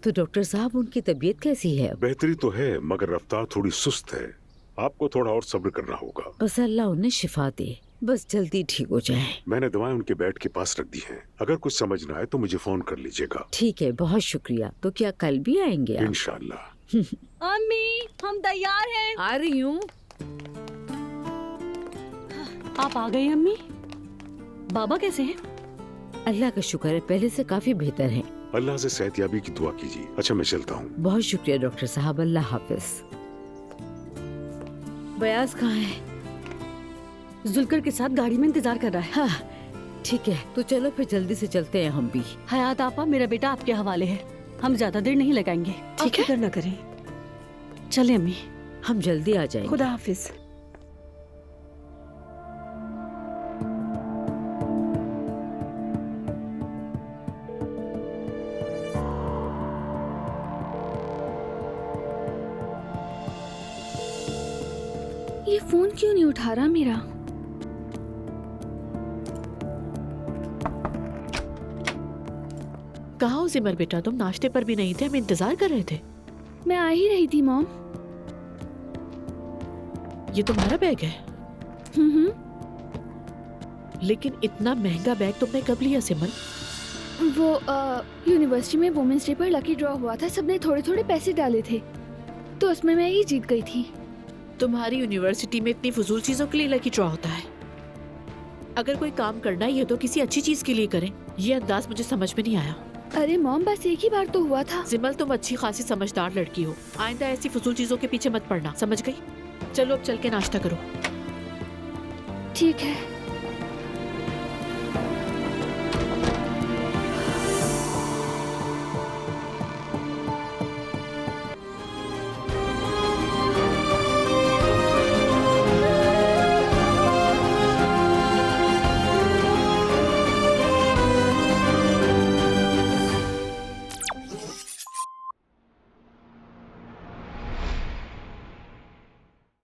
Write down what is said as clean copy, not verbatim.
तो डॉक्टर साहब उनकी तबीयत कैसी है? बेहतरी तो है मगर रफ्तार थोड़ी सुस्त है। आपको थोड़ा और सब्र करना होगा। बस अल्लाह उन्हें शिफा दे, बस जल्दी ठीक हो जाए। मैंने दवाएं उनके बेड के पास रख दी हैं। अगर कुछ समझ ना आए तो मुझे फोन कर लीजिएगा। ठीक है, बहुत शुक्रिया। तो क्या कल भी आएंगे आप? इंशाल्लाह। अम्मी हम तैयार हैं। आ रही हूँ। आप आ गई अम्मी। बाबा कैसे हैं? अल्लाह का शुक्र है, पहले से काफी बेहतर हैं। अल्लाह से सेहतयाबी की दुआ कीजिए। अच्छा मैं चलता हूँ। बहुत शुक्रिया डॉक्टर साहब, अल्लाह हाफिज। बयास कहाँ है? जुलकर के साथ गाड़ी में इंतजार कर रहा है। हाँ ठीक है, तो चलो फिर जल्दी से चलते हैं हम भी। हयात आपा, मेरा बेटा आपके हवाले है। हम ज्यादा देर नहीं लगाएंगे। ठीक है, फिक्र न करें। चले अम्मी। हम जल्दी आ जाएंगे। खुदा हाफिज। ये फोन क्यों नहीं उठा रहा मेरा? कहाँ हो सिमर बेटा, तुम नाश्ते पर भी नहीं थे, हम इंतजार कर रहे थे। मैं आ ही रही थी मॉम। ये तुम्हारा बैग है? हम्म। लेकिन इतना महंगा बैग तुमने कब लिया सिमर? वो यूनिवर्सिटी में वुमेन्स डे पर लकी ड्रॉ हुआ था, सबने थोड़े थोड़े पैसे डाले थे तो उसमें मैं ही जीत गई थी। तुम्हारी यूनिवर्सिटी में इतनी फजूल चीजों के लिए लकी ड्रॉ होता है? अगर कोई काम करना ही है तो किसी अच्छी चीज के लिए करें। ये अंदाज मुझे समझ में नहीं आया। अरे मॉम, बस एक ही बार तो हुआ था। सिमल तुम अच्छी खासी समझदार लड़की हो, आइंदा ऐसी फजूल चीजों के पीछे मत पड़ना, समझ गई? चलो अब चल के नाश्ता करो। ठीक है।